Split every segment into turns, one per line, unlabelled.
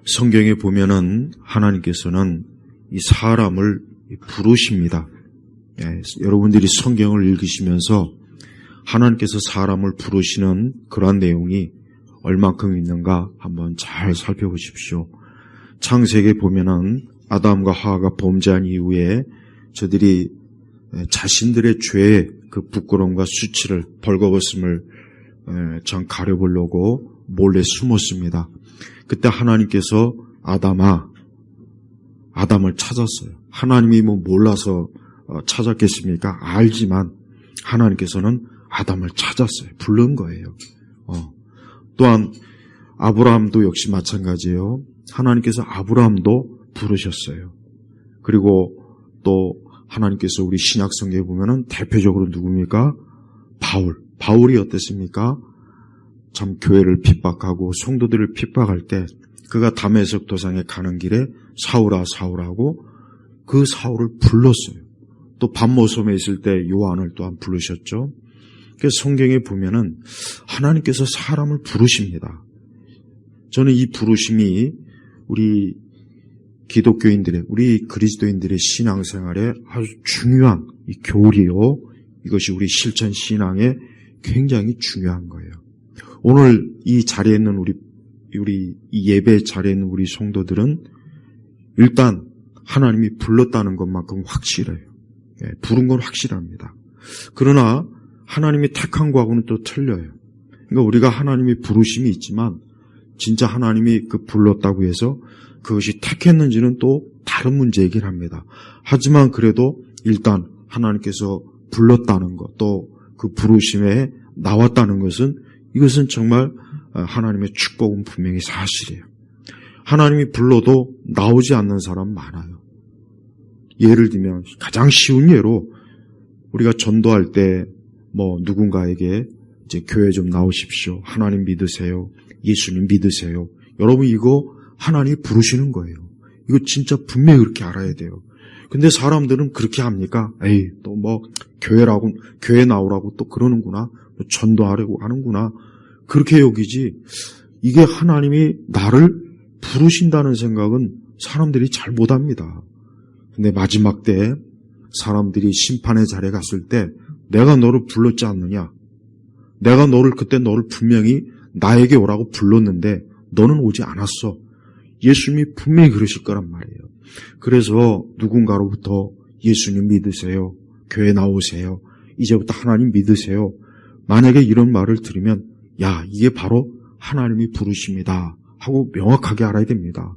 성경에 보면은 하나님께서는 이 사람을 부르십니다. 여러분들이 성경을 읽으시면서 하나님께서 사람을 부르시는 그러한 내용이 얼만큼 있는가 한번 잘 살펴보십시오. 창세기에 보면은 아담과 하와가 범죄한 이후에 저들이 자신들의 죄의 그 부끄러움과 수치를 벌거벗음을 전 가려보려고 몰래 숨었습니다. 그때 하나님께서 아담을 찾았어요. 하나님이 몰라서 찾았겠습니까? 알지만 하나님께서는 아담을 찾았어요. 부른 거예요. 또한 아브라함도 역시 마찬가지예요. 하나님께서 아브라함도 부르셨어요. 그리고 또 하나님께서 우리 신약 성경에 보면은 대표적으로 누굽니까? 바울이 어땠습니까? 참 교회를 핍박하고 성도들을 핍박할 때 그가 다메섹 도상에 가는 길에 사울아 사울하고 그 사울을 불렀어요. 또 밤모섬에 있을 때 요한을 또한 부르셨죠. 그래서 성경에 보면은 하나님께서 사람을 부르십니다. 저는 이 부르심이 우리 기독교인들의, 우리 그리스도인들의 신앙생활에 아주 중요한 이 교리요. 이것이 우리 실천 신앙에 굉장히 중요한 거예요. 오늘 이 자리에 있는 우리 이 예배 자리에 있는 우리 성도들은 일단 하나님이 불렀다는 것만큼 확실해요. 부른 건 확실합니다. 그러나 하나님이 택한 거하고는 또 틀려요. 그러니까 우리가 하나님이 부르심이 있지만 진짜 하나님이 그 불렀다고 해서 그것이 택했는지는 또 다른 문제이긴 합니다. 하지만 그래도 일단 하나님께서 불렀다는 것, 또 그 부르심에 나왔다는 것은 이것은 정말 하나님의 축복은 분명히 사실이에요. 하나님이 불러도 나오지 않는 사람 많아요. 예를 들면 가장 쉬운 예로 우리가 전도할 때 누군가에게 이제 교회 좀 나오십시오. 하나님 믿으세요. 예수님 믿으세요. 여러분 이거 하나님이 부르시는 거예요. 이거 진짜 분명히 그렇게 알아야 돼요. 근데 사람들은 그렇게 합니까? 또 교회 나오라고 또 그러는구나. 전도하려고 하는구나. 그렇게 여기지. 이게 하나님이 나를 부르신다는 생각은 사람들이 잘 못합니다. 근데 마지막 때 사람들이 심판의 자리에 갔을 때 내가 너를 불렀지 않느냐? 내가 그때 너를 분명히 나에게 오라고 불렀는데 너는 오지 않았어. 예수님이 분명히 그러실 거란 말이에요. 그래서 누군가로부터 예수님 믿으세요. 교회 나오세요. 이제부터 하나님 믿으세요. 만약에 이런 말을 들으면 이게 바로 하나님이 부르십니다 하고 명확하게 알아야 됩니다.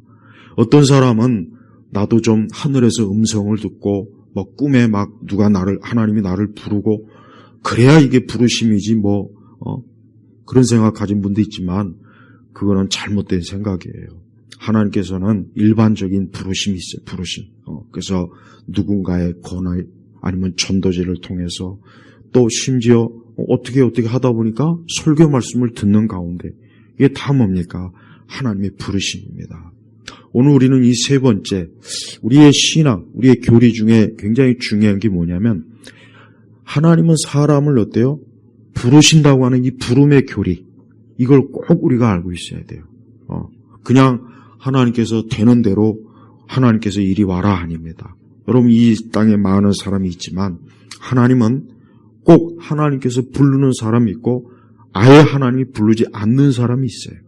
어떤 사람은 나도 좀 하늘에서 음성을 듣고 꿈에 누가 하나님이 나를 부르고 그래야 이게 부르심이지 그런 생각 가진 분도 있지만 그거는 잘못된 생각이에요. 하나님께서는 일반적인 부르심이 있어요. 부르심. 그래서 누군가의 권한 아니면 전도제를 통해서 또 심지어 어떻게 하다 보니까 설교 말씀을 듣는 가운데 이게 다 뭡니까? 하나님의 부르심입니다. 오늘 우리는 이 세 번째 우리의 신앙, 우리의 교리 중에 굉장히 중요한 게 뭐냐면 하나님은 사람을 어때요? 부르신다고 하는 이 부름의 교리 이걸 꼭 우리가 알고 있어야 돼요. 그냥 하나님께서 되는 대로 하나님께서 이리 와라 아닙니다. 여러분 이 땅에 많은 사람이 있지만 하나님은 꼭 하나님께서 부르는 사람이 있고 아예 하나님이 부르지 않는 사람이 있어요.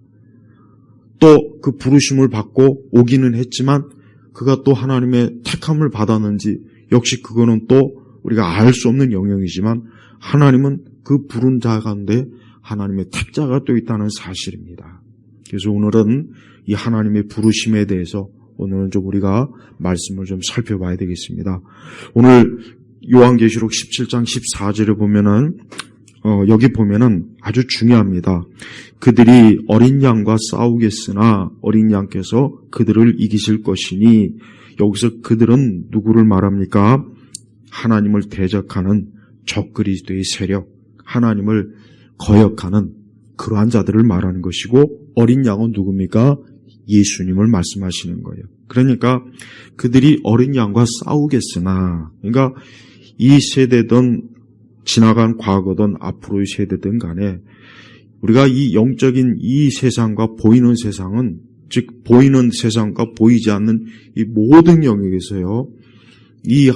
또 그 부르심을 받고 오기는 했지만 그가 또 하나님의 택함을 받았는지 역시 그거는 또 우리가 알 수 없는 영역이지만 하나님은 그 부른 자 가운데 하나님의 택자가 또 있다는 사실입니다. 그래서 오늘은 이 하나님의 부르심에 대해서 오늘은 좀 우리가 말씀을 좀 살펴봐야 되겠습니다. 오늘 요한계시록 17장 14절에 보면은 여기 보면은 아주 중요합니다. 그들이 어린 양과 싸우겠으나 어린 양께서 그들을 이기실 것이니 여기서 그들은 누구를 말합니까? 하나님을 대적하는 적그리스도의 세력, 하나님을 거역하는 그러한 자들을 말하는 것이고 어린 양은 누굽니까? 예수님을 말씀하시는 거예요. 그러니까 그들이 어린 양과 싸우겠으나 그러니까 이 세대든 지나간 과거든 앞으로의 세대든 간에 우리가 이 영적인 이 세상과 보이는 세상은 즉 보이는 세상과 보이지 않는 이 모든 영역에서요, 이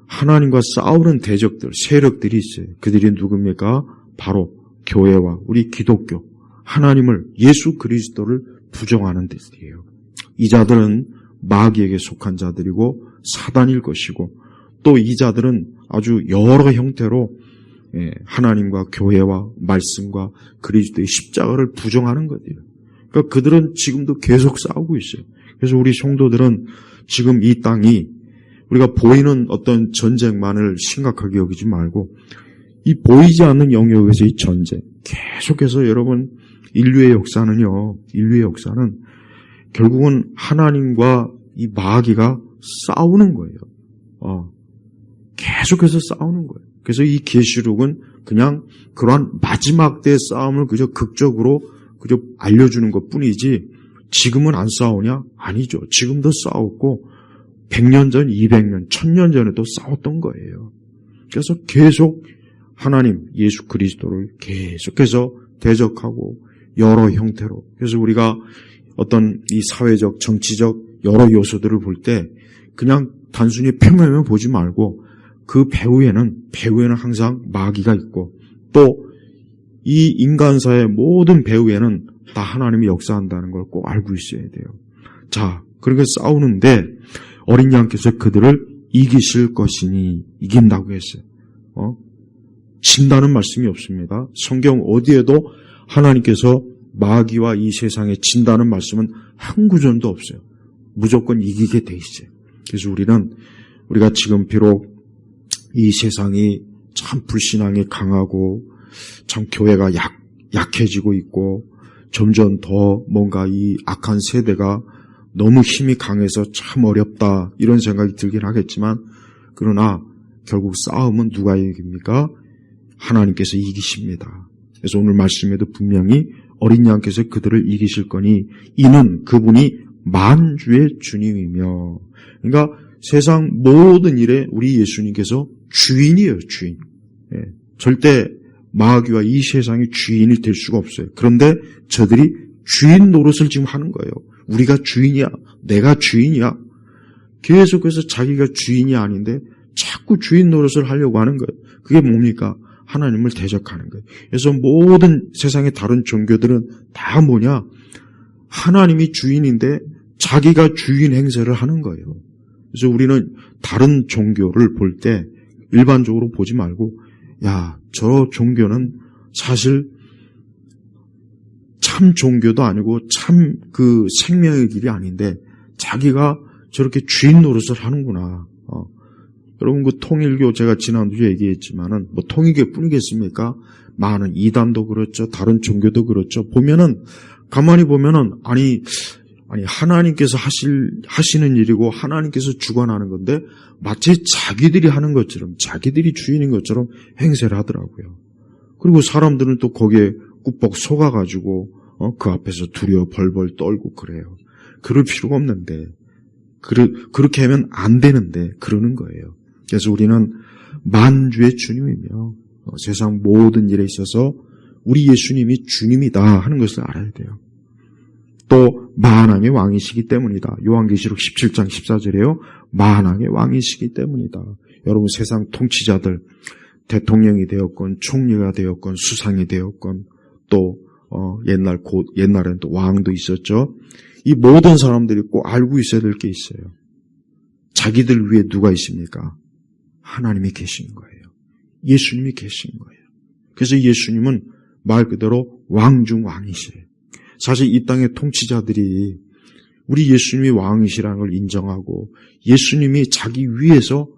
하나님과 싸우는 대적들, 세력들이 있어요. 그들이 누굽니까? 바로 교회와 우리 기독교, 하나님을, 예수 그리스도를 부정하는 데들이에요. 이 자들은 마귀에게 속한 자들이고 사단일 것이고, 또 이 자들은 아주 여러 형태로 하나님과 교회와 말씀과 그리스도의 십자가를 부정하는 것이에요. 그러니까 그들은 지금도 계속 싸우고 있어요. 그래서 우리 성도들은 지금 이 땅이 우리가 보이는 어떤 전쟁만을 심각하게 여기지 말고 이 보이지 않는 영역에서의 전쟁, 계속해서 여러분 인류의 역사는 결국은 하나님과 이 마귀가 싸우는 거예요. 계속해서 싸우는 거예요. 그래서 이 계시록은 그냥 그러한 마지막 때의 싸움을 그저 극적으로 그저 알려주는 것 뿐이지, 지금은 안 싸우냐? 아니죠. 지금도 싸웠고 100년 전, 200년, 1000년 전에도 싸웠던 거예요. 그래서 계속 하나님, 예수 그리스도를 계속해서 대적하고 여러 형태로. 그래서 우리가 어떤 이 사회적, 정치적 여러 요소들을 볼 때 그냥 단순히 표면만 보지 말고 그 배후에는 항상 마귀가 있고, 또 이 인간사의 모든 배후에는 다 하나님이 역사한다는 걸 꼭 알고 있어야 돼요. 자, 그렇게 싸우는데 어린 양께서 그들을 이기실 것이니, 이긴다고 했어요. 진다는 말씀이 없습니다. 성경 어디에도 하나님께서 마귀와 이 세상에 진다는 말씀은 한 구절도 없어요. 무조건 이기게 돼 있어요. 그래서 우리가 지금 비록 이 세상이 참 불신앙이 강하고 참 교회가 약해지고 있고 점점 더 뭔가 이 악한 세대가 너무 힘이 강해서 참 어렵다, 이런 생각이 들긴 하겠지만, 그러나 결국 싸움은 누가 이깁니까? 하나님께서 이기십니다. 그래서 오늘 말씀에도 분명히 어린 양께서 그들을 이기실 거니 이는 그분이 만주의 주님이며, 그러니까 세상 모든 일에 우리 예수님께서 주인이에요. 주인. 절대 마귀와 이 세상이 주인이 될 수가 없어요. 그런데 저들이 주인 노릇을 지금 하는 거예요. 우리가 주인이야, 내가 주인이야. 계속해서 자기가 주인이 아닌데 자꾸 주인 노릇을 하려고 하는 거예요. 그게 뭡니까? 하나님을 대적하는 거예요. 그래서 모든 세상의 다른 종교들은 다 뭐냐? 하나님이 주인인데 자기가 주인 행세를 하는 거예요. 그래서 우리는 다른 종교를 볼 때 일반적으로 보지 말고, 야, 저 종교는 사실 참 종교도 아니고 참 그 생명의 길이 아닌데 자기가 저렇게 주인 노릇을 하는구나. 여러분, 그 통일교, 제가 지난주에 얘기했지만은 뭐 통일교 뿐이겠습니까? 많은 이단도 그렇죠, 다른 종교도 그렇죠. 가만히 보면은 아니 하나님께서 하시는 일이고 하나님께서 주관하는 건데 마치 자기들이 하는 것처럼, 자기들이 주인인 것처럼 행세를 하더라고요. 그리고 사람들은 또 거기에 꾹뻑 속아가지고 그 앞에서 두려워 벌벌 떨고 그래요. 그럴 필요가 없는데, 그렇게 하면 안 되는데 그러는 거예요. 그래서 우리는 만주의 주님이며 세상 모든 일에 있어서 우리 예수님이 주님이다 하는 것을 알아야 돼요. 또 만왕의 왕이시기 때문이다. 요한계시록 17장 14절에요. 만왕의 왕이시기 때문이다. 여러분, 세상 통치자들, 대통령이 되었건 총리가 되었건 수상이 되었건 또 옛날엔 또 왕도 있었죠. 이 모든 사람들이 꼭 알고 있어야 될 게 있어요. 자기들 위에 누가 있습니까? 하나님이 계신 거예요. 예수님이 계신 거예요. 그래서 예수님은 말 그대로 왕 중 왕이시래요. 사실 이 땅의 통치자들이 우리 예수님이 왕이시라는 걸 인정하고 예수님이 자기 위에서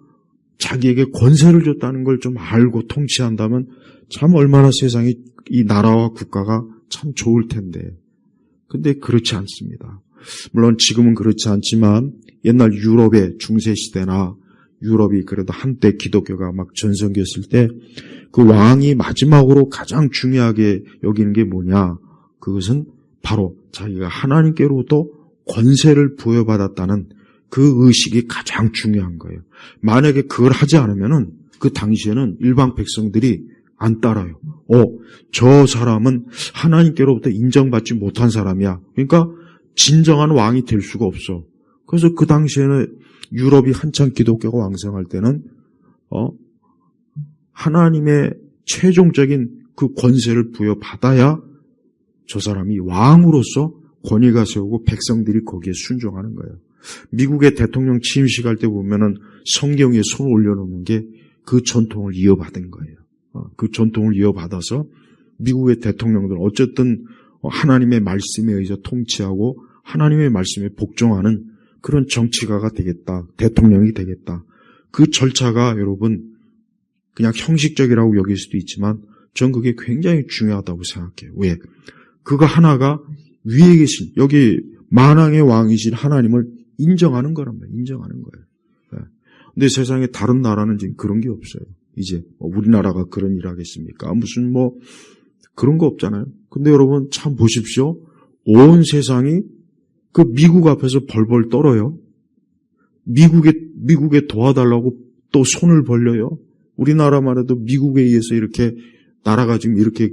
자기에게 권세를 줬다는 걸 좀 알고 통치한다면 참 얼마나 세상이, 이 나라와 국가가 참 좋을 텐데. 근데 그렇지 않습니다. 물론 지금은 그렇지 않지만 옛날 유럽의 중세시대나 유럽이 그래도 한때 기독교가 막 전성기였을 때 그 왕이 마지막으로 가장 중요하게 여기는 게 뭐냐? 그것은 바로 자기가 하나님께로부터 권세를 부여받았다는 그 의식이 가장 중요한 거예요. 만약에 그걸 하지 않으면은 그 당시에는 일반 백성들이 안 따라요. 저 사람은 하나님께로부터 인정받지 못한 사람이야. 그러니까 진정한 왕이 될 수가 없어. 그래서 그 당시에는 유럽이 한창 기독교가 왕성할 때는 하나님의 최종적인 그 권세를 부여받아야 저 사람이 왕으로서 권위가 세우고 백성들이 거기에 순종하는 거예요. 미국의 대통령 취임식 할 때 보면은 성경 위에 손을 올려놓는 게 그 전통을 이어받은 거예요. 그 전통을 이어받아서 미국의 대통령들은 어쨌든 하나님의 말씀에 의해서 통치하고 하나님의 말씀에 복종하는 그런 정치가가 되겠다. 대통령이 되겠다. 그 절차가 여러분 그냥 형식적이라고 여길 수도 있지만 전 그게 굉장히 중요하다고 생각해요. 왜? 그거 하나가 위에 계신 여기 만왕의 왕이신 하나님을 인정하는 거란 말이에요. 인정하는 거예요. 근데 세상에 다른 나라는 지금 그런 게 없어요. 이제 우리나라가 그런 일을 하겠습니까? 무슨 그런 거 없잖아요. 근데 여러분 참 보십시오. 온 세상이 그 미국 앞에서 벌벌 떨어요. 미국에 도와달라고 또 손을 벌려요. 우리나라만 해도 미국에 의해서 이렇게 나라가 지금 이렇게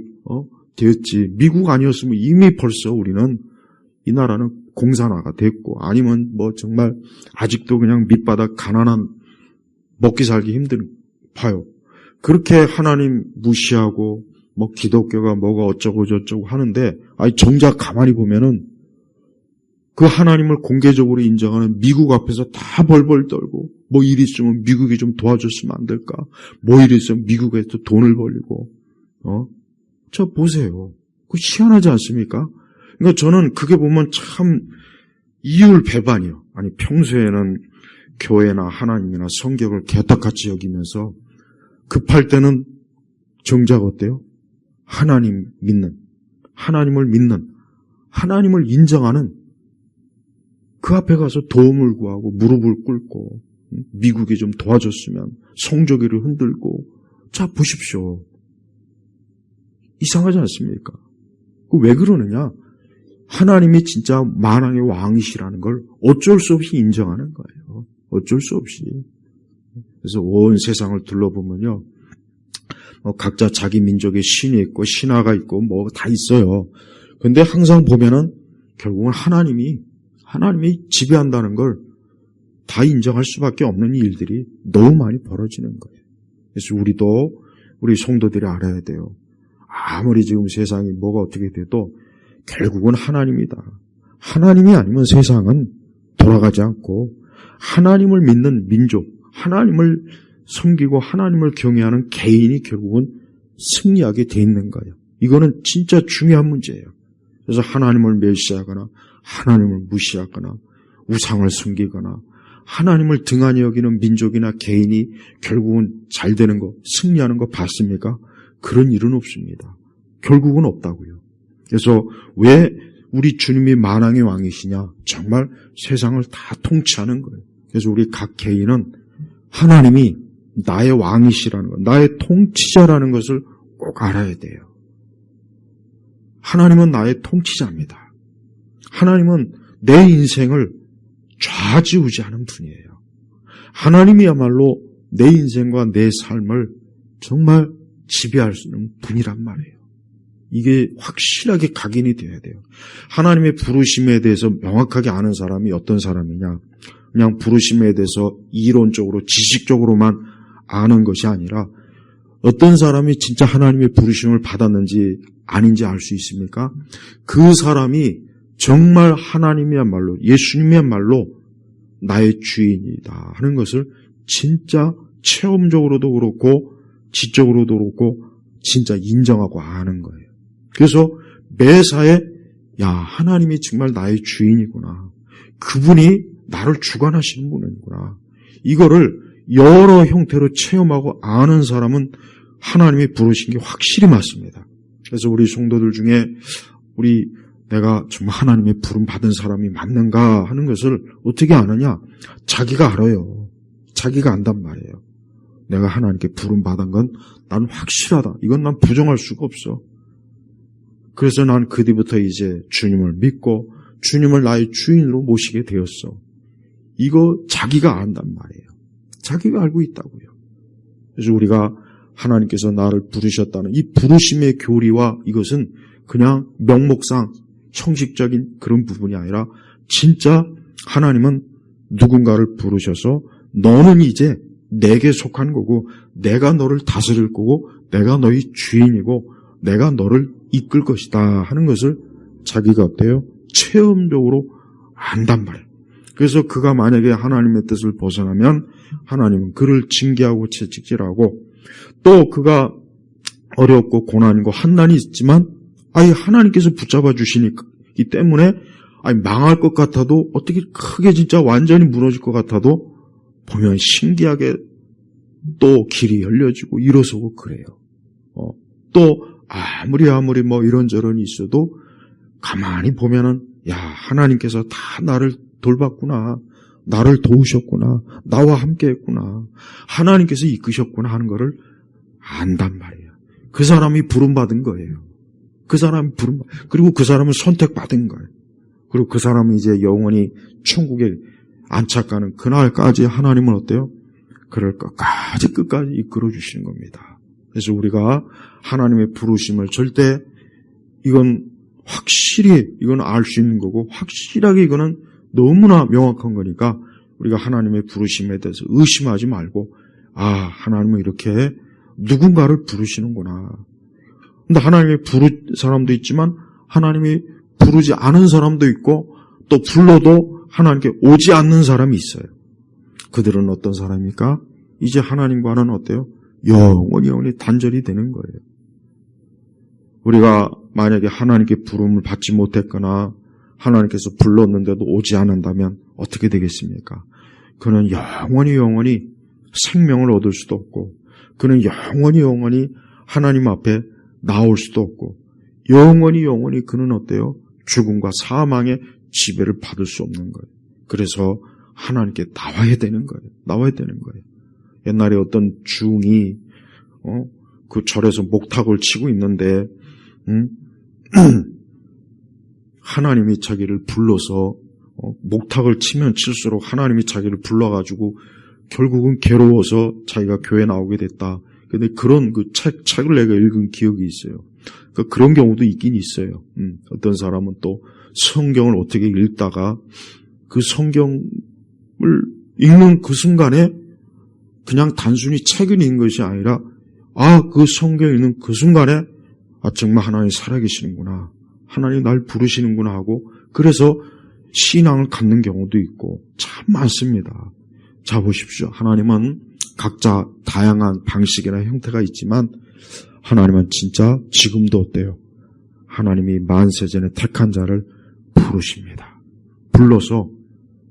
되었지. 미국 아니었으면 이미 벌써 우리는 이 나라는 공산화가 됐고 아니면 정말 아직도 그냥 밑바닥 가난한 먹기 살기 힘든 파요. 그렇게 하나님 무시하고 기독교가 뭐가 어쩌고 저쩌고 하는데 정작 가만히 보면은 그 하나님을 공개적으로 인정하는 미국 앞에서 다 벌벌 떨고 일 있으면 미국이 좀 도와줬으면 안 될까? 일 있으면 미국에서 돈을 벌리고 저 보세요. 그 희한하지 않습니까? 그러니까 저는 그게 보면 참 이율배반이요. 아니 평소에는 교회나 하나님이나 성경을 개떡같이 여기면서 급할 때는 정작 어때요? 하나님 믿는, 하나님을 믿는, 하나님을 인정하는 그 앞에 가서 도움을 구하고 무릎을 꿇고 미국이 좀 도와줬으면 성조기를 흔들고 자 보십시오. 이상하지 않습니까? 왜 그러느냐? 하나님이 진짜 만왕의 왕이시라는 걸 어쩔 수 없이 인정하는 거예요. 어쩔 수 없이. 그래서 온 세상을 둘러보면요. 각자 자기 민족의 신이 있고 신화가 있고 다 있어요. 근데 항상 보면은 결국은 하나님이 지배한다는 걸 다 인정할 수밖에 없는 일들이 너무 많이 벌어지는 거예요. 그래서 우리 성도들이 알아야 돼요. 아무리 지금 세상이 뭐가 어떻게 돼도 결국은 하나님이다. 하나님이 아니면 세상은 돌아가지 않고 하나님을 믿는 민족, 하나님을 섬기고 하나님을 경외하는 개인이 결국은 승리하게 돼 있는 거예요. 이거는 진짜 중요한 문제예요. 그래서 하나님을 멸시하거나 하나님을 무시하거나 우상을 섬기거나 하나님을 등한히 여기는 민족이나 개인이 결국은 잘 되는 거, 승리하는 거 봤습니까? 그런 일은 없습니다. 결국은 없다고요. 그래서 왜 우리 주님이 만왕의 왕이시냐? 정말 세상을 다 통치하는 거예요. 그래서 우리 각 개인은 하나님이 나의 왕이시라는 것, 나의 통치자라는 것을 꼭 알아야 돼요. 하나님은 나의 통치자입니다. 하나님은 내 인생을 좌지우지하는 분이에요. 하나님이야말로 내 인생과 내 삶을 정말 지배할 수 있는 분이란 말이에요. 이게 확실하게 각인이 돼야 돼요. 하나님의 부르심에 대해서 명확하게 아는 사람이 어떤 사람이냐? 그냥 부르심에 대해서 이론적으로 지식적으로만 아는 것이 아니라 어떤 사람이 진짜 하나님의 부르심을 받았는지 아닌지 알 수 있습니까? 그 사람이 정말 하나님이야말로 예수님이야말로 나의 주인이다 하는 것을 진짜 체험적으로도 그렇고 지적으로도 그렇고 진짜 인정하고 아는 거예요. 그래서 매사에 하나님이 정말 나의 주인이구나. 그분이 나를 주관하시는 분이구나. 이거를 여러 형태로 체험하고 아는 사람은 하나님이 부르신 게 확실히 맞습니다. 그래서 우리 성도들 중에 내가 정말 하나님의 부름 받은 사람이 맞는가 하는 것을 어떻게 아느냐? 자기가 알아요. 자기가 안단 말이에요. 내가 하나님께 부름 받은 건 난 확실하다. 이건 난 부정할 수가 없어. 그래서 난 그 뒤부터 이제 주님을 믿고 주님을 나의 주인으로 모시게 되었어. 이거 자기가 안단 말이에요. 자기가 알고 있다고요. 그래서 우리가 하나님께서 나를 부르셨다는 이 부르심의 교리와 이것은 그냥 명목상 형식적인 그런 부분이 아니라 진짜 하나님은 누군가를 부르셔서 너는 이제 내게 속한 거고 내가 너를 다스릴 거고 내가 너희 주인이고 내가 너를 이끌 것이다 하는 것을 자기가 어때요? 체험적으로 안단 말이에요. 그래서 그가 만약에 하나님의 뜻을 벗어나면 하나님은 그를 징계하고 채찍질하고 또 그가 어렵고 고난이고 환난이 있지만 하나님께서 붙잡아 주시기 때문에 망할 것 같아도 어떻게 크게 진짜 완전히 무너질 것 같아도 보면 신기하게 또 길이 열려지고 일어서고 그래요. 또 아무리 뭐 이런저런 있어도 가만히 보면은 하나님께서 다 나를 돌봤구나. 나를 도우셨구나. 나와 함께 했구나. 하나님께서 이끄셨구나 하는 거를 안단 말이에요. 그 사람이 부름받은 거예요. 그 사람이 그리고 그 사람은 선택받은 거예요. 그리고 그 사람은 이제 영원히 천국에 안착하는 그날까지 하나님은 어때요? 그럴 끝까지 이끌어 주시는 겁니다. 그래서 우리가 하나님의 부르심을 절대 이건 확실히 이건 알 수 있는 거고 확실하게 이거는 너무나 명확한 거니까 우리가 하나님의 부르심에 대해서 의심하지 말고 하나님은 이렇게 누군가를 부르시는구나. 근데 하나님이 부른 사람도 있지만 하나님이 부르지 않은 사람도 있고 또 불러도 하나님께 오지 않는 사람이 있어요. 그들은 어떤 사람입니까? 이제 하나님과는 어때요? 영원히 단절이 되는 거예요. 우리가 만약에 하나님께 부름을 받지 못했거나 하나님께서 불렀는데도 오지 않는다면 어떻게 되겠습니까? 그는 영원히 생명을 얻을 수도 없고 그는 영원히 하나님 앞에 나올 수도 없고 영원히 그는 어때요? 죽음과 사망의 지배를 받을 수 없는 거예요. 그래서 하나님께 나와야 되는 거예요. 옛날에 어떤 중이 그 절에서 목탁을 치고 있는데 하나님이 자기를 불러서 목탁을 치면 칠수록 하나님이 자기를 불러가지고 결국은 괴로워서 자기가 교회 나오게 됐다. 근데 그런 그 책을 내가 읽은 기억이 있어요. 그러니까 그런 경우도 있긴 있어요. 어떤 사람은 또 성경을 어떻게 읽다가 그 성경을 읽는 그 순간에 그냥 단순히 책을 읽는 것이 아니라 그 성경 읽는 그 순간에 정말 하나님이 살아계시는구나. 하나님이 날 부르시는구나 하고 그래서 신앙을 갖는 경우도 있고 참 많습니다. 자 보십시오. 하나님은 각자 다양한 방식이나 형태가 있지만 하나님은 진짜 지금도 어때요? 하나님이 만세전에 택한 자를 부르십니다. 불러서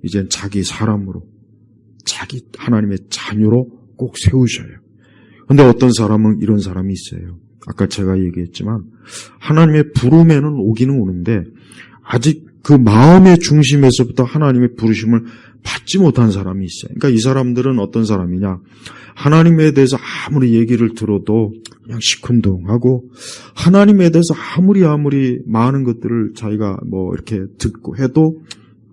이젠 자기 사람으로 자기 하나님의 자녀로 꼭 세우셔요. 그런데 어떤 사람은 이런 사람이 있어요. 아까 제가 얘기했지만 하나님의 부름에는 오기는 오는데 아직 그 마음의 중심에서부터 하나님의 부르심을 받지 못한 사람이 있어요. 그러니까 이 사람들은 어떤 사람이냐? 하나님에 대해서 아무리 얘기를 들어도 그냥 시큰둥하고 하나님에 대해서 아무리 많은 것들을 자기가 뭐 이렇게 듣고 해도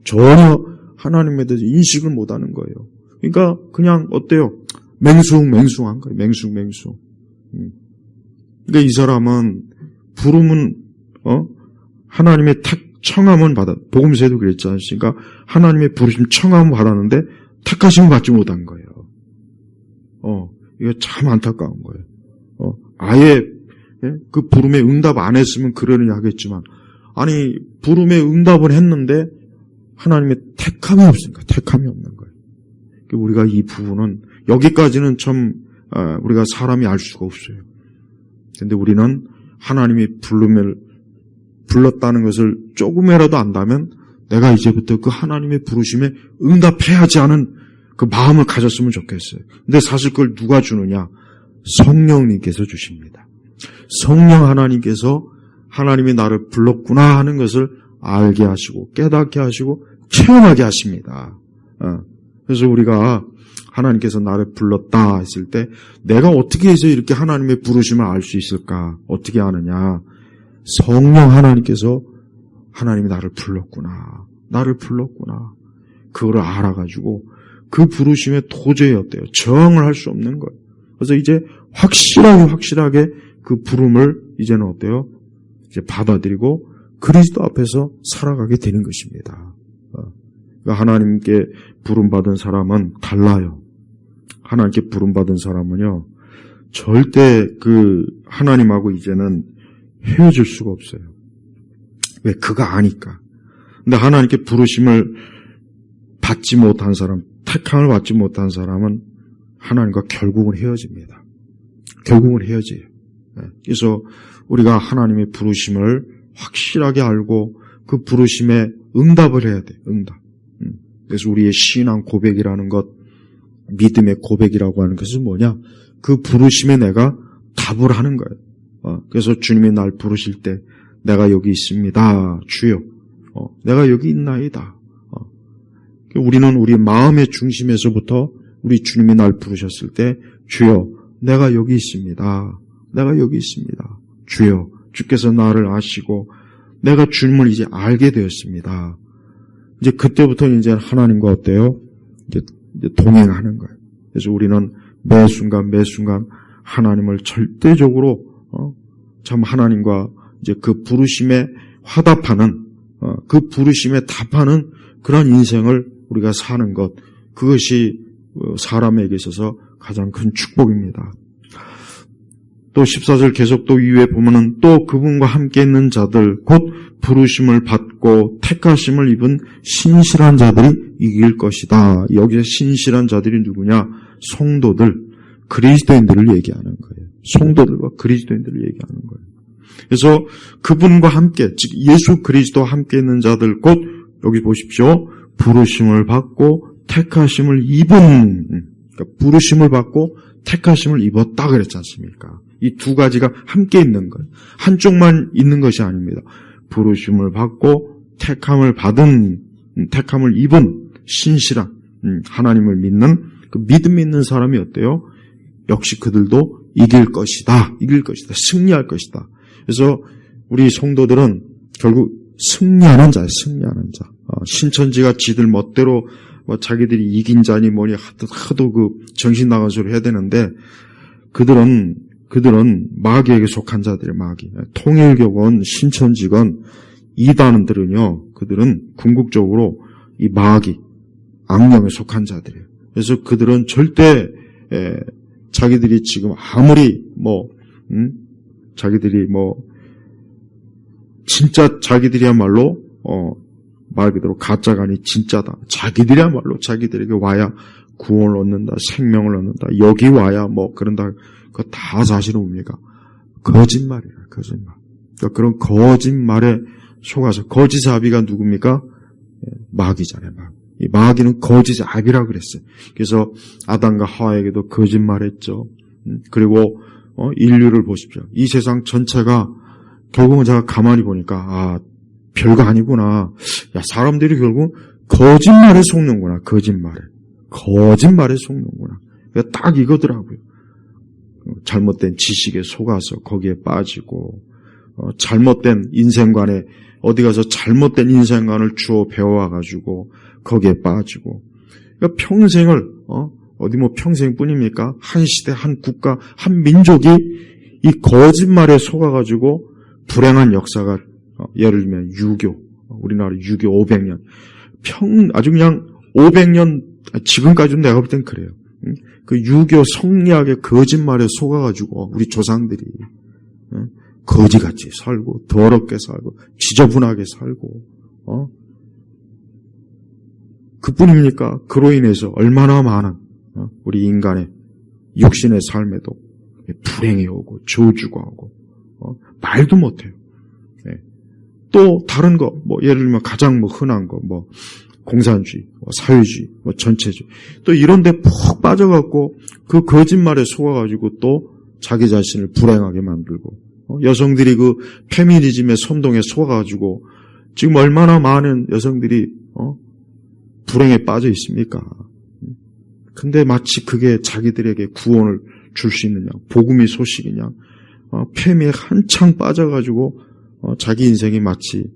전혀 하나님에 대해서 인식을 못하는 거예요. 그러니까 그냥 어때요? 맹숭맹숭한 거예요. 맹숭맹숭. 그러니까 이 사람은 부름은 하나님의 청함은 복음서에도 그랬지 않습니까? 하나님의 부르심 청함을 받았는데 택하심을 받지 못한 거예요. 이거 참 안타까운 거예요. 아예 그 부름에 응답 안 했으면 그러느냐 하겠지만 아니 부름에 응답을 했는데 하나님의 택함이 없으니까 택함이 없는 거예요. 우리가 이 부분은 여기까지는 참 우리가 사람이 알 수가 없어요. 근데 우리는 하나님이 불렀다는 것을 조금이라도 안다면 내가 이제부터 그 하나님의 부르심에 응답해야지 하는 그 마음을 가졌으면 좋겠어요. 근데 사실 그걸 누가 주느냐? 성령님께서 주십니다. 성령 하나님께서 하나님이 나를 불렀구나 하는 것을 알게 하시고 깨닫게 하시고 체험하게 하십니다. 그래서 우리가 하나님께서 나를 불렀다 했을 때 내가 어떻게 해서 이렇게 하나님의 부르심을 알 수 있을까? 어떻게 아느냐? 성령 하나님께서 하나님이 나를 불렀구나. 그거를 알아가지고 그 부르심에 도저히 어때요? 저항을 할 수 없는 거예요. 그래서 이제 확실하게 그 부름을 이제는 어때요? 이제 받아들이고 그리스도 앞에서 살아가게 되는 것입니다. 그러니까 하나님께 부름받은 사람은 달라요. 하나님께 부름받은 사람은요, 절대 그 하나님하고 이제는 헤어질 수가 없어요. 왜? 그가 아니까. 근데 하나님께 부르심을 받지 못한 사람, 택함을 받지 못한 사람은 하나님과 결국은 헤어집니다. 결국은 헤어져요. 그래서 우리가 하나님의 부르심을 확실하게 알고 그 부르심에 응답을 해야 돼요. 응답. 그래서 우리의 신앙 고백이라는 것, 믿음의 고백이라고 하는 것은 뭐냐? 그 부르심에 내가 답을 하는 거예요. 그래서 주님이 날 부르실 때 내가 여기 있습니다. 주여. 내가 여기 있나이다. 우리는 우리 마음의 중심에서부터 우리 주님이 날 부르셨을 때 주여 내가 여기 있습니다. 내가 여기 있습니다. 주여 주께서 나를 아시고 내가 주님을 이제 알게 되었습니다. 이제 그때부터 이제 하나님과 어때요? 이제 동행하는 거예요. 그래서 우리는 매 순간 하나님을 절대적으로 참 하나님과 이제 그 부르심에 화답하는 그 부르심에 답하는 그런 인생을 우리가 사는 것, 그것이 사람에게 있어서 가장 큰 축복입니다. 또 14절 계속 또 위에 보면은 또 그분과 함께 있는 자들 곧 부르심을 받고 택하심을 입은 신실한 자들이 이길 것이다. 여기서 신실한 자들이 누구냐? 성도들, 그리스도인들을 얘기하는 거예요. 성도들과 그리스도인들을 얘기하는 거예요. 그래서 그분과 함께, 즉 예수 그리스도와 함께 있는 자들 곧 여기 보십시오. 부르심을 받고 택하심을 입은, 그러니까 부르심을 받고 택하심을 입었다 그랬지 않습니까? 이 두 가지가 함께 있는 거예요. 한쪽만 있는 것이 아닙니다. 부르심을 받고 택함을 받은, 택함을 입은 신실한 하나님을 믿는 그 믿음 있는 사람이 어때요? 역시 그들도 이길 것이다. 이길 것이다. 승리할 것이다. 그래서 우리 성도들은 결국 승리하는 자예요. 승리하는 자. 신천지가 지들 멋대로 뭐 자기들이 이긴 자니 뭐니 하도 그 정신 나간 소리 해야 되는데 그들은 마귀에게 속한 자들이에요. 마귀. 통일교건 신천지건 이단들은요. 그들은 궁극적으로 이 마귀 악령에 속한 자들이에요. 그래서 그들은 절대 자기들이 지금 아무리 자기들이 진짜 자기들이야말로 말 그대로 가짜가 아니 진짜다. 자기들이야말로 자기들에게 와야 구원을 얻는다, 생명을 얻는다. 여기 와야 그런다. 그거 다 사실은 뭡니까? 거짓말이에요. 거짓말. 그러니까 그런 거짓말에 속아서 거짓아비가 누굽니까? 마귀잖아요. 이 마귀는 거짓의 아비라 그랬어요. 그래서 아담과 하와에게도 거짓말했죠. 그리고 인류를 보십시오. 이 세상 전체가 결국은 제가 가만히 보니까 별거 아니구나. 야, 사람들이 결국 거짓말에 속는구나. 거짓말에 속는구나. 그러니까 딱 이거더라고요. 잘못된 지식에 속아서 거기에 빠지고 잘못된 인생관에 어디 가서 잘못된 인생관을 주워 배워와가지고 거기에 빠지고 그러니까 평생을 어디 평생뿐입니까? 한 시대, 한 국가, 한 민족이 이 거짓말에 속아가지고 불행한 역사가 예를 들면 유교, 우리나라 유교 500년 아주 그냥 500년 지금까지는 내가 볼 땐 그래요. 그 유교 성리학의 거짓말에 속아가지고 우리 조상들이 거지같이 살고 더럽게 살고 지저분하게 살고 그뿐입니까? 그로 인해서 얼마나 많은 우리 인간의 육신의 삶에도 불행이 오고 저주가 오고 말도 못해요. 또 다른 거 예를 들면 가장 흔한 거 공산주의, 사회주의, 전체주의 또 이런 데 푹 빠져갖고 그 거짓말에 속아가지고 또 자기 자신을 불행하게 만들고 여성들이 그 페미니즘의 선동에 속아가지고 지금 얼마나 많은 여성들이 불행에 빠져 있습니까? 근데 마치 그게 자기들에게 구원을 줄 수 있느냐, 복음의 소식이냐, 페미에 한창 빠져가지고 자기 인생이 마치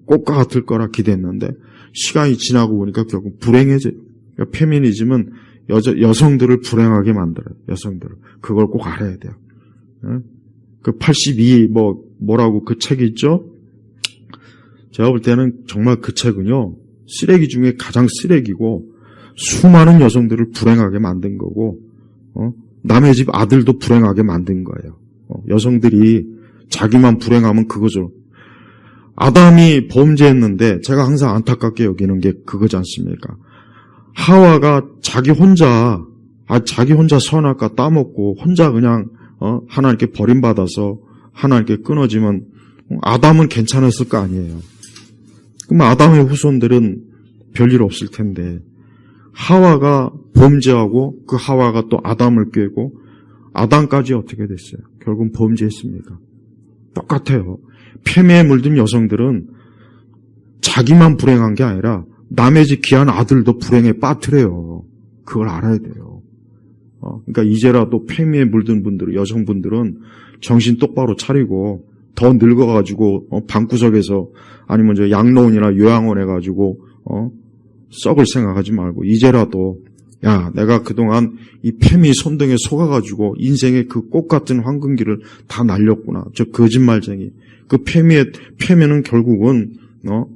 꽃과 같을 거라 기대했는데 시간이 지나고 보니까 결국 불행해져요. 그러니까 페미니즘은 여성들을 불행하게 만들어요. 여성들을. 그걸 꼭 알아야 돼요. 그 82 뭐라고 그 책이 있죠? 제가 볼 때는 정말 그 책은요, 쓰레기 중에 가장 쓰레기고, 수많은 여성들을 불행하게 만든 거고, 남의 집 아들도 불행하게 만든 거예요. 여성들이 자기만 불행하면 그거죠. 아담이 범죄했는데 제가 항상 안타깝게 여기는 게 그거지 않습니까? 하와가 자기 혼자 선악과 따먹고 혼자 그냥 하나님께 버림받아서 하나님께 끊어지면 아담은 괜찮았을 거 아니에요. 그럼 아담의 후손들은 별일 없을 텐데 하와가 범죄하고 그 하와가 또 아담을 꾀고 아담까지 어떻게 됐어요? 결국은 범죄했습니까? 똑같아요. 폐매에 물든 여성들은 자기만 불행한 게 아니라 남의 집 귀한 아들도 불행에 빠뜨려요. 그걸 알아야 돼요. 그러니까 이제라도 폐매에 물든 분들, 여성분들은 정신 똑바로 차리고 더 늙어가지고 방구석에서 아니면 저 양로원이나 요양원 해가지고 썩을 생각하지 말고 이제라도 야, 내가 그동안 이 폐미 손등에 속아가지고 인생의 그 꽃 같은 황금기를 다 날렸구나. 저 거짓말쟁이. 그 폐미는 결국은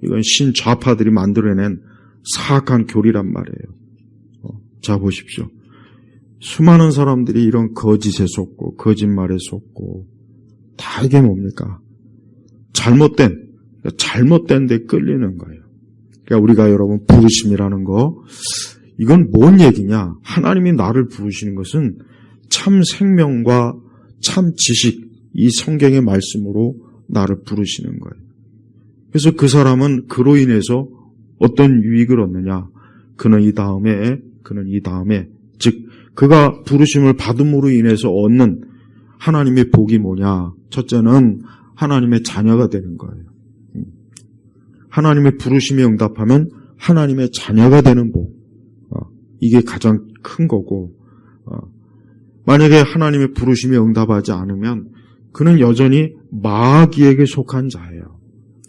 이건 신좌파들이 만들어낸 사악한 교리란 말이에요. 자 보십시오. 수많은 사람들이 이런 거짓에 속고 거짓말에 속고 다 이게 뭡니까? 잘못된 데 끌리는 거예요. 그러니까 우리가 여러분 부르심이라는 거 이건 뭔 얘기냐? 하나님이 나를 부르시는 것은 참 생명과 참 지식 이 성경의 말씀으로 나를 부르시는 거예요. 그래서 그 사람은 그로 인해서 어떤 유익을 얻느냐? 그는 이 다음에 즉 그가 부르심을 받음으로 인해서 얻는 하나님의 복이 뭐냐? 첫째는 하나님의 자녀가 되는 거예요. 하나님의 부르심에 응답하면 하나님의 자녀가 되는 복. 이게 가장 큰 거고 만약에 하나님의 부르심에 응답하지 않으면 그는 여전히 마귀에게 속한 자예요.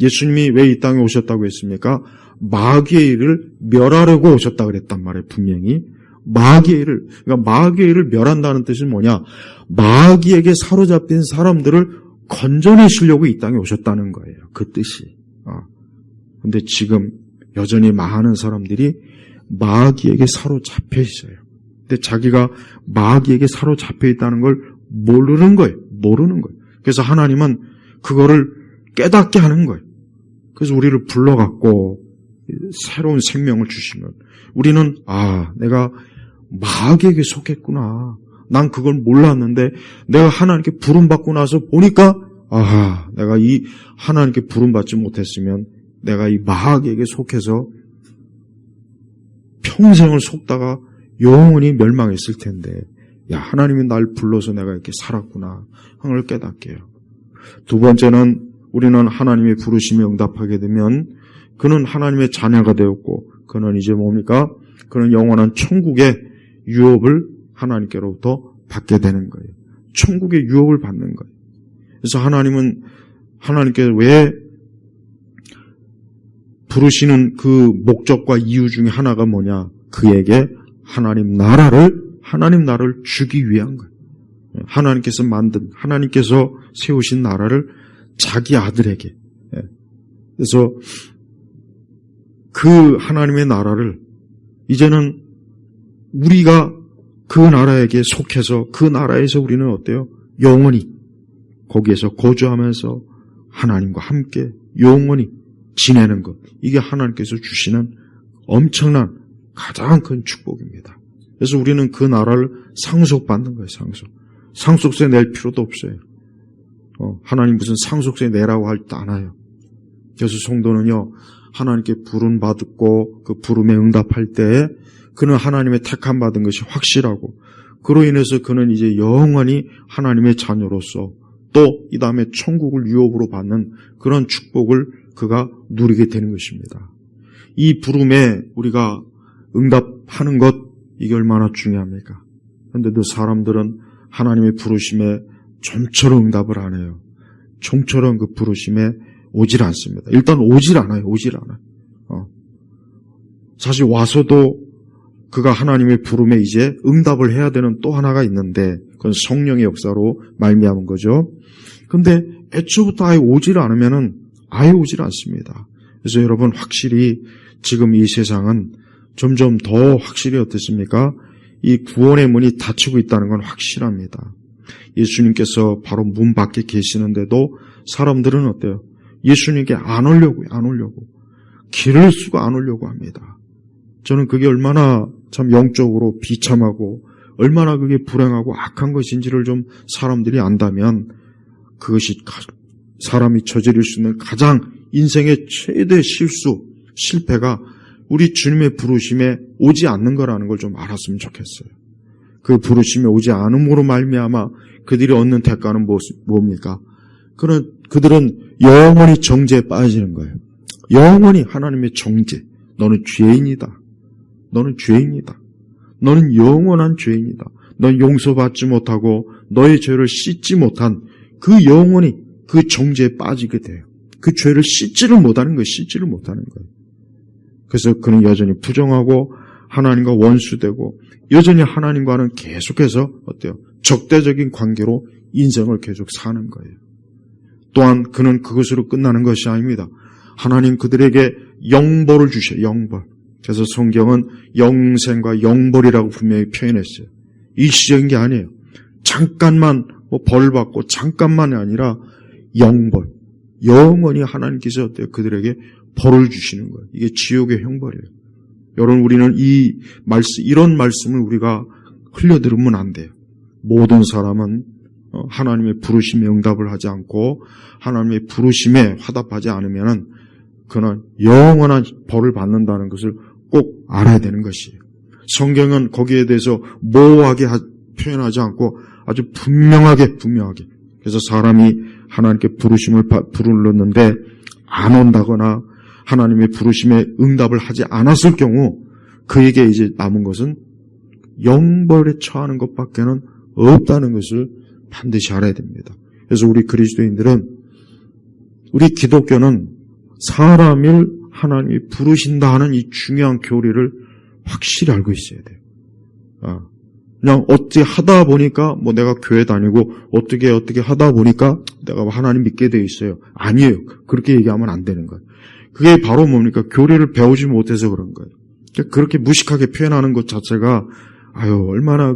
예수님이 왜 이 땅에 오셨다고 했습니까? 마귀의 일을 멸하려고 오셨다 그랬단 말이에요. 분명히 그러니까 마귀의 일을 멸한다는 뜻은 뭐냐? 마귀에게 사로잡힌 사람들을 건져내시려고 이 땅에 오셨다는 거예요. 그 뜻이. 근데 지금 여전히 많은 사람들이 마귀에게 사로잡혀 있어요. 근데 자기가 마귀에게 사로잡혀 있다는 걸 모르는 거예요. 그래서 하나님은 그거를 깨닫게 하는 거예요. 그래서 우리를 불러갖고 새로운 생명을 주시면 우리는 내가 마귀에게 속했구나. 난 그걸 몰랐는데 내가 하나님께 부름받고 나서 보니까 내가 이 하나님께 부름받지 못했으면 내가 이 마귀에게 속해서 평생을 속다가 영원히 멸망했을 텐데 하나님이 날 불러서 내가 이렇게 살았구나 하는 걸 깨닫게 해요. 두 번째는 우리는 하나님의 부르심에 응답하게 되면 그는 하나님의 자녀가 되었고 그는 이제 뭡니까? 그는 영원한 천국의 유업을 하나님께로부터 받게 되는 거예요. 천국의 유업을 받는 거예요. 그래서 하나님은 하나님께 왜 부르시는 그 목적과 이유 중에 하나가 뭐냐? 그에게 하나님 나라를 주기 위한 거예요. 하나님께서 세우신 나라를 자기 아들에게. 그래서 그 하나님의 나라를 이제는 우리가 그 나라에게 속해서 그 나라에서 우리는 어때요? 영원히 거기에서 거주하면서 하나님과 함께 영원히 지내는 것. 이게 하나님께서 주시는 엄청난 가장 큰 축복입니다. 그래서 우리는 그 나라를 상속받는 거예요. 상속세 낼 필요도 없어요. 하나님 무슨 상속세 내라고 할 때 안 와요. 그래서 성도는요, 하나님께 부름 받고 그 부름에 응답할 때 그는 하나님의 택함 받은 것이 확실하고 그로 인해서 그는 이제 영원히 하나님의 자녀로서 또 이 다음에 천국을 유업으로 받는 그런 축복을 그가 누리게 되는 것입니다. 이 부름에 우리가 응답하는 것 이게 얼마나 중요합니까? 그런데도 사람들은 하나님의 부르심에 좀처럼 응답을 안 해요. 좀처럼 그 부르심에 오질 않습니다. 일단 오질 않아요. 사실 와서도 그가 하나님의 부름에 이제 응답을 해야 되는 또 하나가 있는데 그건 성령의 역사로 말미암은 거죠. 근데 애초부터 아예 오질 않으면은 아예 오질 않습니다. 그래서 여러분 확실히 지금 이 세상은 점점 더 확실히 어떻습니까? 이 구원의 문이 닫히고 있다는 건 확실합니다. 예수님께서 바로 문 밖에 계시는데도 사람들은 어때요? 예수님께 안 오려고. 길을 쓰고 안 오려고 합니다. 저는 그게 얼마나 참 영적으로 비참하고 얼마나 그게 불행하고 악한 것인지를 좀 사람들이 안다면 그것이 사람이 저지를 수 있는 가장 인생의 최대 실패가 우리 주님의 부르심에 오지 않는 거라는 걸 좀 알았으면 좋겠어요. 그 부르심에 오지 않음으로 말미암아 그들이 얻는 대가는 뭡니까? 그들은 영원히 정죄에 빠지는 거예요. 영원히 하나님의 정죄. 너는 죄인이다. 너는 영원한 죄인이다. 넌 용서받지 못하고 너의 죄를 씻지 못한 그 영원히 그 정죄에 빠지게 돼요. 그 죄를 씻지를 못하는 거예요. 그래서 그는 여전히 부정하고 하나님과 원수되고 여전히 하나님과는 계속해서 어때요? 적대적인 관계로 인생을 계속 사는 거예요. 또한 그는 그것으로 끝나는 것이 아닙니다. 하나님 그들에게 영벌을 주셔요. 영벌. 그래서 성경은 영생과 영벌이라고 분명히 표현했어요. 일시적인 게 아니에요. 잠깐만 벌 받고 잠깐만이 아니라 영벌. 영원히 하나님께서 어때요? 그들에게 벌을 주시는 거예요. 이게 지옥의 형벌이에요. 여러분 우리는 이런 말씀을 우리가 흘려들으면 안 돼요. 모든 사람은 하나님의 부르심에 응답을 하지 않고 하나님의 부르심에 화답하지 않으면 그는 영원한 벌을 받는다는 것을 꼭 알아야 되는 것이에요. 성경은 거기에 대해서 모호하게 표현하지 않고 아주 분명하게 그래서 사람이 하나님께 부르심을 부르렀는데 안 온다거나 하나님의 부르심에 응답을 하지 않았을 경우 그에게 이제 남은 것은 영벌에 처하는 것밖에는 없다는 것을 반드시 알아야 됩니다. 그래서 우리 그리스도인들은 우리 기독교는 사람을 하나님이 부르신다 하는 이 중요한 교리를 확실히 알고 있어야 돼요. 그냥 어떻게 하다 보니까 내가 교회 다니고 어떻게 하다 보니까 내가 하나님 믿게 돼 있어요. 아니에요. 그렇게 얘기하면 안 되는 거예요. 그게 바로 뭡니까? 교리를 배우지 못해서 그런 거예요. 그렇게 무식하게 표현하는 것 자체가 얼마나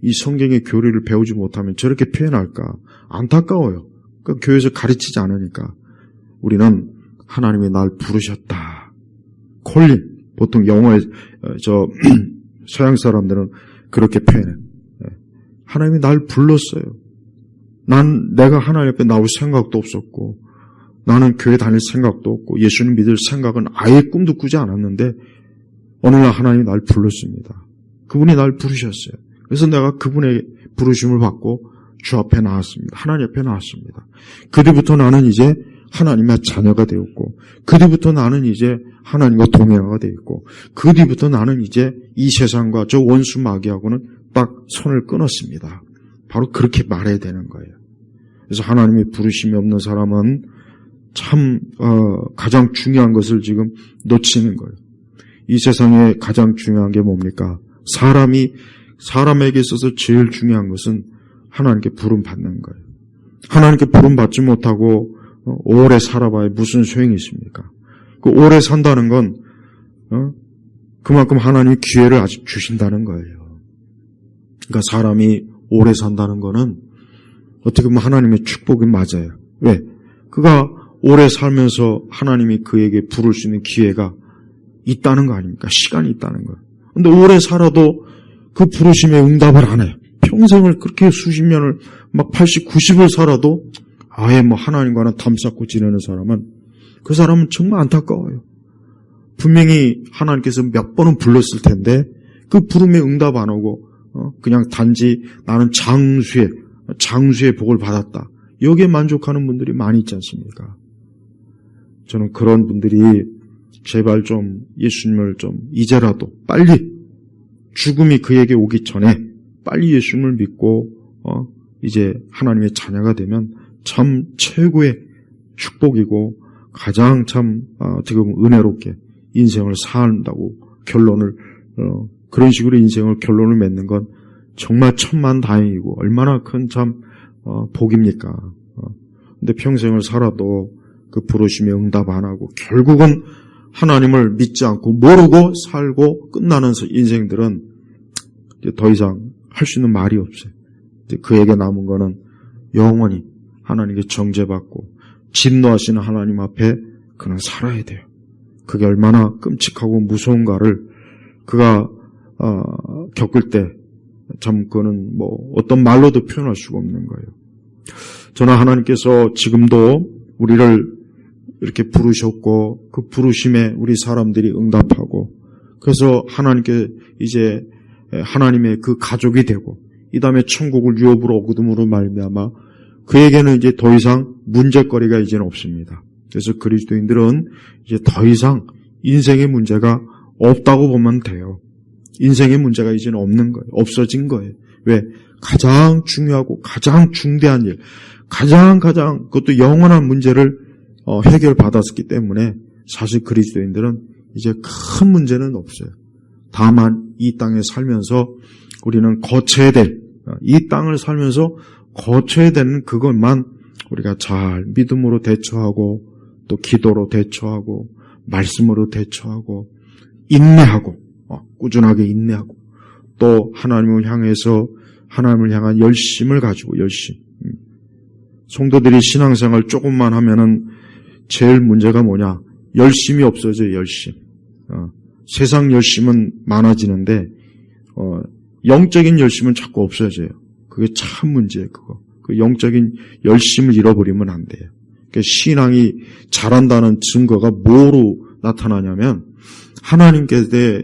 이 성경의 교리를 배우지 못하면 저렇게 표현할까? 안타까워요. 교회에서 가르치지 않으니까. 우리는 하나님이 날 부르셨다. 콜링. 보통 영어에 서양 사람들은 그렇게 표현해요. 하나님이 날 불렀어요. 내가 하나님 앞에 나올 생각도 없었고 나는 교회 다닐 생각도 없고 예수님 믿을 생각은 아예 꿈도 꾸지 않았는데 어느 날 하나님이 날 불렀습니다. 그분이 날 부르셨어요. 그래서 내가 그분의 부르심을 받고 주 앞에 나왔습니다. 하나님 앞에 나왔습니다. 그 뒤부터 나는 이제 하나님의 자녀가 되었고 그 뒤부터 나는 이제 하나님과 동행하게 되었고 그 뒤부터 나는 이제 이 세상과 저 원수 마귀하고는 딱 손을 끊었습니다. 바로 그렇게 말해야 되는 거예요. 그래서 하나님의 부르심이 없는 사람은 참 가장 중요한 것을 지금 놓치는 거예요. 이 세상에 가장 중요한 게 뭡니까? 사람에게 있어서 제일 중요한 것은 하나님께 부름 받는 거예요. 하나님께 부름 받지 못하고 오래 살아봐야 무슨 소용이 있습니까? 그 오래 산다는 건 그만큼 하나님이 기회를 아직 주신다는 거예요. 그러니까 사람이 오래 산다는 거는 어떻게 보면 하나님의 축복이 맞아요. 왜? 그가 오래 살면서 하나님이 그에게 부를 수 있는 기회가 있다는 거 아닙니까? 시간이 있다는 거예요. 근데 오래 살아도 그 부르심에 응답을 안 해요. 평생을 그렇게 수십 년을 80, 90을 살아도 아예 하나님과는 담쌓고 지내는 사람은 그 사람은 정말 안타까워요. 분명히 하나님께서 몇 번은 불렀을 텐데 그 부름에 응답 안 오고 그냥 단지 나는 장수의 복을 받았다. 여기에 만족하는 분들이 많이 있지 않습니까? 저는 그런 분들이 제발 좀 예수님을 좀 이제라도 빨리 죽음이 그에게 오기 전에 빨리 예수님을 믿고 이제 하나님의 자녀가 되면 참 최고의 축복이고 가장 참 어떻게 보면 은혜롭게 인생을 산다고 그런 식으로 인생을 결론을 맺는 건 정말 천만다행이고 얼마나 큰 참 복입니까? 근데 평생을 살아도 그 부르심에 응답 안 하고 결국은 하나님을 믿지 않고 모르고 살고 끝나는 인생들은 이제 더 이상 할 수 있는 말이 없어요. 이제 그에게 남은 거는 영원히 하나님께 정죄받고 진노하시는 하나님 앞에 그는 살아야 돼요. 그게 얼마나 끔찍하고 무서운가를 그가 겪을 때 참 그거는 뭐 어떤 말로도 표현할 수가 없는 거예요. 저는 하나님께서 지금도 우리를 이렇게 부르셨고 그 부르심에 우리 사람들이 응답하고 그래서 하나님께 이제 하나님의 그 가족이 되고 이 다음에 천국을 유업으로 얻음으로 말미암아 그에게는 이제 더 이상 문제거리가 이제는 없습니다. 그래서 그리스도인들은 이제 더 이상 인생의 문제가 없다고 보면 돼요. 인생의 문제가 이제는 없는 거예요. 없어진 거예요. 왜? 가장 중요하고 가장 중대한 일, 가장 그것도 영원한 문제를 해결받았기 때문에 사실 그리스도인들은 이제 큰 문제는 없어요. 다만 이 땅에 살면서 우리는 거쳐야 될, 이 땅을 살면서 거쳐야 되는 그것만 우리가 잘 믿음으로 대처하고 또 기도로 대처하고 말씀으로 대처하고 인내하고 꾸준하게 인내하고 또 하나님을 향해서 하나님을 향한 열심을 가지고 열심. 성도들이 신앙생활 조금만 하면은 제일 문제가 뭐냐? 열심이 없어져요. 열심. 세상 열심은 많아지는데 영적인 열심은 자꾸 없어져요. 그게 참 문제예요. 그거. 그 영적인 열심을 잃어버리면 안 돼요. 그러니까 신앙이 잘한다는 증거가 뭐로 나타나냐면 하나님께 대해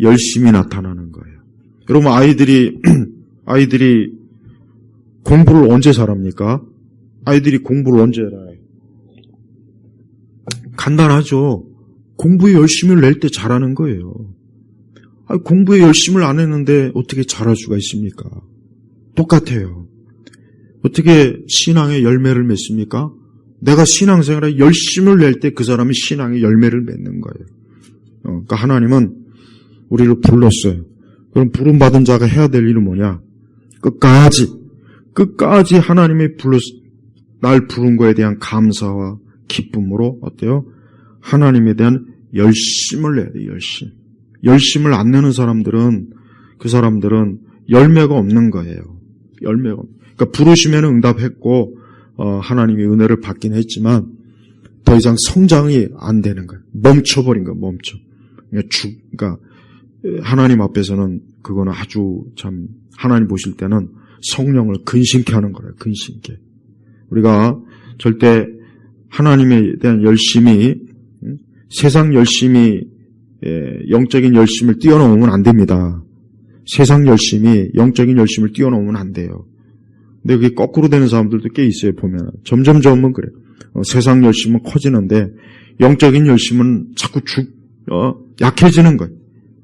열심이 나타나는 거예요. 여러분 아이들이 공부를 언제 잘합니까? 아이들이 공부를 언제 해요? 간단하죠. 공부에 열심을 낼 때 잘하는 거예요. 공부에 열심을 안 했는데 어떻게 잘할 수가 있습니까? 똑같아요. 어떻게 신앙의 열매를 맺습니까? 내가 신앙생활에 열심을 낼 때 그 사람이 신앙의 열매를 맺는 거예요. 그러니까 하나님은 우리를 불렀어요. 그럼 부름받은 자가 해야 될 일은 뭐냐? 끝까지 하나님이 날 부른 거에 대한 감사와 기쁨으로 어때요? 하나님에 대한 열심을 내야 돼요. 열심을 안 내는 사람들은 그 사람들은 열매가 없는 거예요. 그러니까 부르시면 응답했고 하나님의 은혜를 받긴 했지만 더 이상 성장이 안 되는 거예요. 멈춰버린 거예요. 그러니까 하나님 앞에서는 그거는 아주 참 하나님 보실 때는 성령을 근심케 하는 거예요. 근심케. 우리가 절대 하나님에 대한 열심이 세상 열심이 영적인 열심을 뛰어넘으면 안 됩니다. 세상 열심이 영적인 열심을 뛰어넘으면 안 돼요. 근데 그게 거꾸로 되는 사람들도 꽤 있어요. 보면 점점은 그래요. 세상 열심은 커지는데 영적인 열심은 자꾸 약해지는 거예요.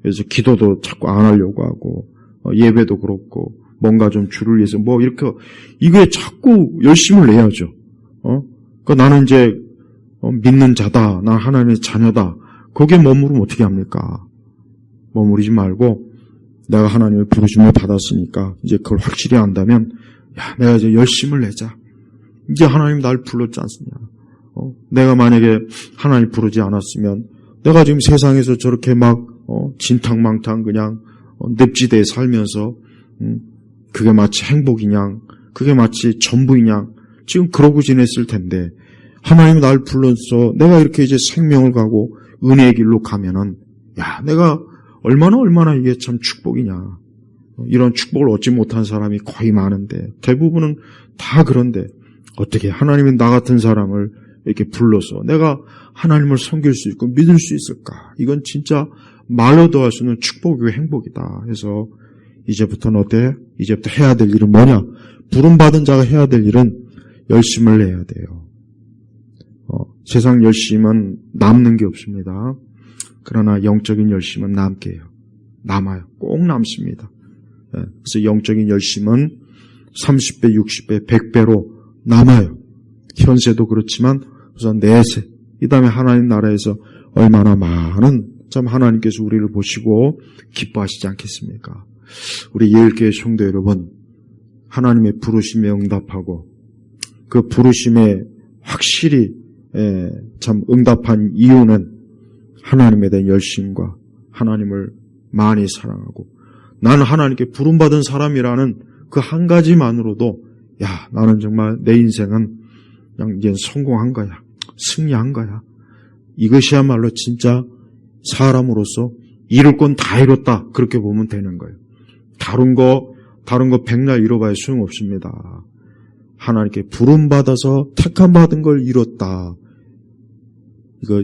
그래서 기도도 자꾸 안 하려고 하고 예배도 그렇고 뭔가 좀 주를 위해서 뭐 이렇게 이게 자꾸 열심을 내야죠. 그러니까 나는 이제 믿는 자다. 나 하나님의 자녀다. 거기에 머무르면 어떻게 합니까? 머무르지 말고 내가 하나님의 부르심을 받았으니까 이제 그걸 확실히 안다면 내가 이제 열심을 내자. 이제 하나님 날 불렀지 않습니까? 내가 만약에 하나님 부르지 않았으면 내가 지금 세상에서 저렇게 막 진탕망탕 그냥 늪지대에 살면서 그게 마치 행복이냐 그게 마치 전부이냐 지금 그러고 지냈을 텐데 하나님이 날 불러서 내가 이렇게 이제 생명을 가고 은혜의 길로 가면은 내가 얼마나 이게 참 축복이냐. 이런 축복을 얻지 못한 사람이 거의 많은데 대부분은 다 그런데 어떻게 하나님이 나 같은 사람을 이렇게 불러서 내가 하나님을 섬길 수 있고 믿을 수 있을까? 이건 진짜 말로도 할 수 없는 축복이고 행복이다. 해서 이제부터는 어때? 이제부터 해야 될 일은 뭐냐? 부름받은 자가 해야 될 일은 열심을 내야 돼요. 세상 열심은 남는 게 없습니다. 그러나 영적인 열심은 남아요. 꼭 남습니다. 그래서 영적인 열심은 30배, 60배, 100배로 남아요. 현세도 그렇지만 우선 내세, 이 다음에 하나님 나라에서 얼마나 많은 참 하나님께서 우리를 보시고 기뻐하시지 않겠습니까? 우리 예일교회 성도 여러분, 하나님의 부르심에 응답하고 그 부르심에 확실히 참 응답한 이유는 하나님에 대한 열심과 하나님을 많이 사랑하고 나는 하나님께 부름받은 사람이라는 그 한 가지만으로도 야, 나는 정말 내 인생은 그냥 이제 성공한 거야. 승리한 거야. 이것이야말로 진짜 사람으로서 이룰 건 다 이뤘다. 그렇게 보면 되는 거예요. 다른 거 백날 이뤄봐야 소용없습니다. 하나님께 부름받아서 택함받은 걸 이뤘다.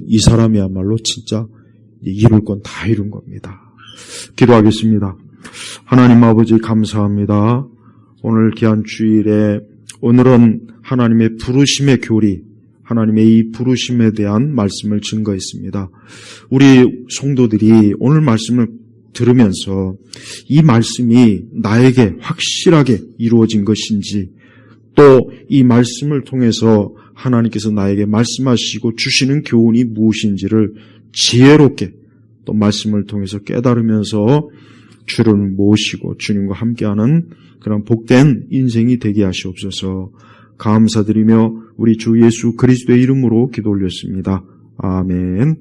이 사람이야말로 진짜 이룰 건 다 이룬 겁니다. 기도하겠습니다. 하나님 아버지 감사합니다. 오늘 귀한 주일에 오늘은 하나님의 부르심의 교리, 하나님의 이 부르심에 대한 말씀을 증거했습니다. 우리 성도들이 오늘 말씀을 들으면서 이 말씀이 나에게 확실하게 이루어진 것인지 또 이 말씀을 통해서 하나님께서 나에게 말씀하시고 주시는 교훈이 무엇인지를 지혜롭게 또 말씀을 통해서 깨달으면서 주를 모시고 주님과 함께하는 그런 복된 인생이 되게 하시옵소서. 감사드리며 우리 주 예수 그리스도의 이름으로 기도 올렸습니다. 아멘.